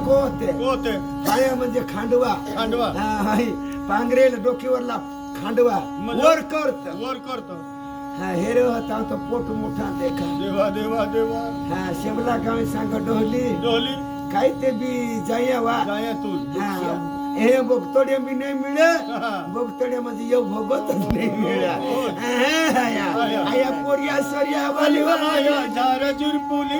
गोते गोते पाया म्हणजे खांडवा खांडवा पांघरेल डोकीवरला खांडवा म्हणजे? वर करत वर करतो हेरे होता तो पोट मोठा देखा देवा देवा देवा शिमला गावी सांग डोहली डोली काय ते बी जाया वा जाया तू हे बोगतोड्या बी नाही मिळे बोगतोड्या मध्ये येऊ भोगतच नाही मिळा आया पोरिया सोरिया वाली आया झारा जुरपुली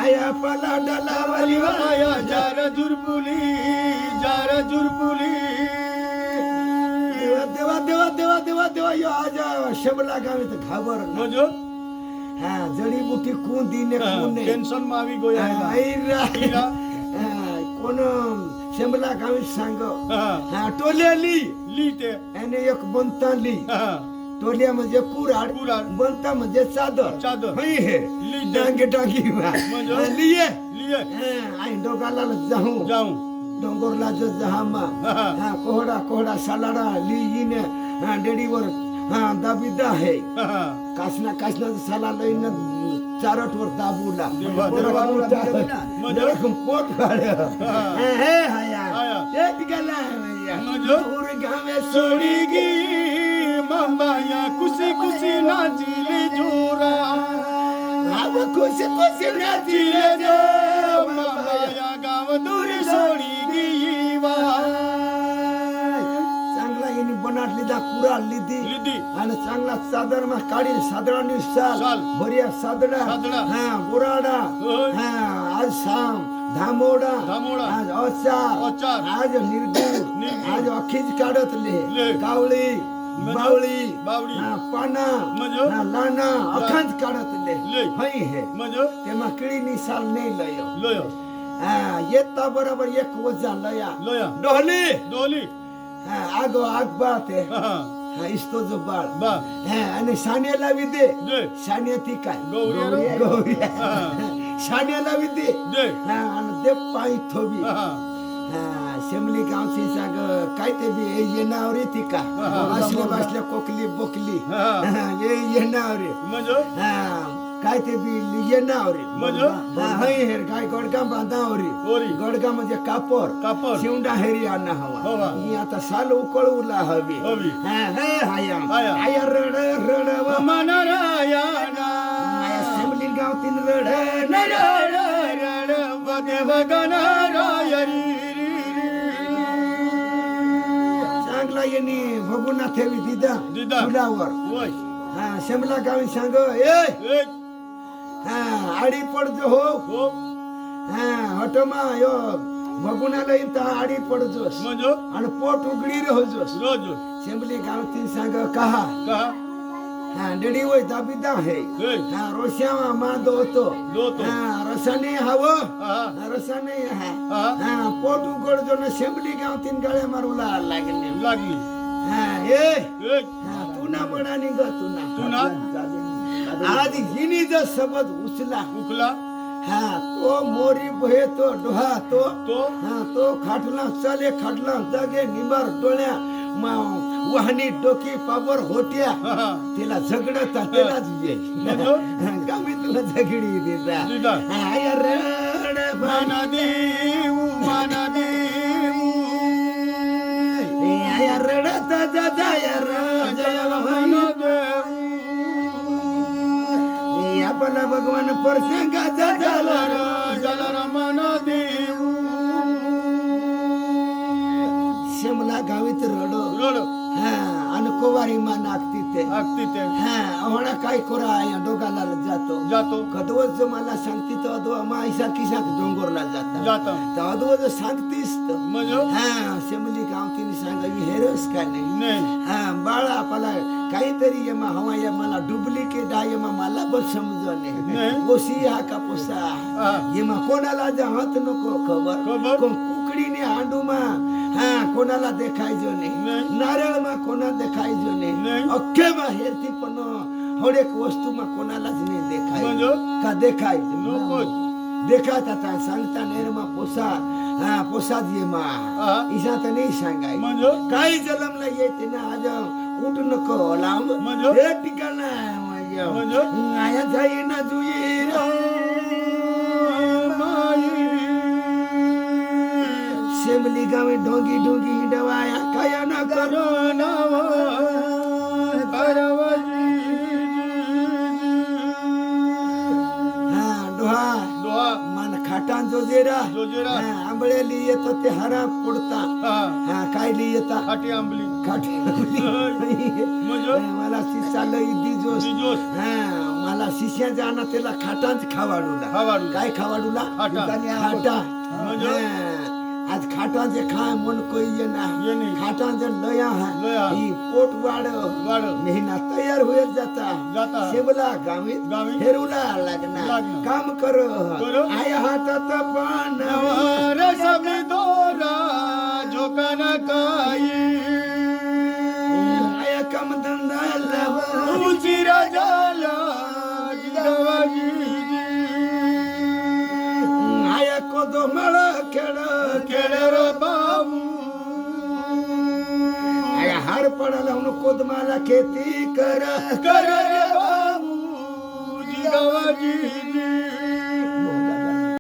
आया पला डला वाली आया झारा जुरपुली देवा देवा देवा देवा देवा यो आज शिमला गावी तर घाबर म्हणजे जडीबुटी कोण दिने कोण टेन्शन मावी गोया कोण शिमला गावी सांग टोल्याली ली ते आणि एक बनता ली टोल्या म्हणजे कुराड बनता म्हणजे चादर हे डांगे डांगी लिये आई डोगाला जाऊ डोंगरला जहामा कोहडा सालाडा लियीने डेडीवर दाबीदा आहे कासना साला लईन चारटवर दाबूला पोट हे हाया ते गेला गावे सोडी गी मामाया खुशी नाचिले जोरा अब खुशी नाचिले जो मामाया गाव दूर सोडी गी वा चांगला यांनी बनाट लिदा कुराल लिदी आणि चांगला चादर मा काढी सादरानी साल बरिया सादडा गोराडा आज शाम धामोडा आज औचार आज निर्गुण आज अखीज काढत ले कावळी बावळी पाना लाना अखंड काढत ले हई हे तेमा किळीनी साल नाही लयो येता बरोबर एक वजा लया डोली आगो आग बाते इस्तो जो बाळ आणि शाण्या लावी दे शाण्या ती काय गौरी शाण्या लावी दे आणि ते पायी थोबी शिमली गावची साग काय ते बी येणार रे ती का बसल्या कोकली बोकली येणार रे काय ते बी येणार रे हेर काय गडगा बांधावरी गडगा म्हणजे कापर शिवडा हेरी आणा हवा ही आता साल उकळूला हवी आया रड मनरायणा शिमली गावतीन रड चांगला यांनी भगुना ठेवी दिदा फुलावर शिमला गावी सांग आडी पडजो हो हटमा यो भगुनाला इंता आडी पडजोस आणि पोट उघडी रोजोस शिमली गावती सांग कहा डेडी वय दाबिदा है रोश्यावा मादो होतो रसाने हवं रसाने पोट उघडजो ना शिमली गावतीन गळ्या मारूला लागली तुना बनानी ग तुना आज हिनी जो सबद उचला तो मोरी बहे तो डोहा तो खाटला चले खाटला जगे निंबार डोळ्या वाहनी डोकी पाबर होत्या तिला झगडता त्यालाच ये गावी तुला झगडी देता रड माना देऊ रडत जय आपला भगवान परसंगाचा झाला माना देऊ शिमला गावीत रडो आणि कोवारी मान आगती ते होणा काय कोरा डोगाला जातो कदवच मला सांगती तो अदवा माईसा किसा डोंगरला जाता तर अदवच सांगतीस शिमली गावतीने सांगावी हेरस का नाही बाळा आपला काहीतरी येमा हवा या मला डुप्लिकेट आहे येमा मला पण समजणे ओशी हा का पोसा येमा कोणाला जात नको खबर कुकडीने हांडूमा कोणाला देखायचो नाही नारळ मा कोणा देखायचो नाही अख्खे मा हेरती पण हरेक वस्तू मा कोणालाच नाही देखाय का देखायचो देखात आता सांगता नेरमा पोसाद ये मा इसा तर नाही सांगाय काही जलमला येते ना आज उठ नको लांब हे ठिकाण आया जाई ना जुई टेमली गावे ढोंगी ढोंगी हिंडवाया काय न करो नाव करवजी हा डोहा दोहा मन खाटान जोजेरा जोजेरा आंबळेली येत ते हरा पुडता हा काय ली येता खाटी आंबली खाटी मजो मला शिष्या लई दिजोस दिजोस मला शिष्या जाना त्याला खाटांच खावाडूला खावाडूला. काय खावाडूला खाटा. खाटा मजो आज खाटांचे खाय मन कोई ये ना ये नहीं. खाटांचे लया लया. ही पोट वाढ वाढ. मेहना तयार होत जाता जाता. शेवला गावीत गावीत. फेरूला लागणार लागणार. काम कर करो. आया हातात पान नवर सब दोरा झोकन काई आया काम धंदा लावा उचिरा जाला गिरवाजी आया कोदो मळ खेळ केळर बाबू आया हार पडाला कोदमाला खेती कर कर रे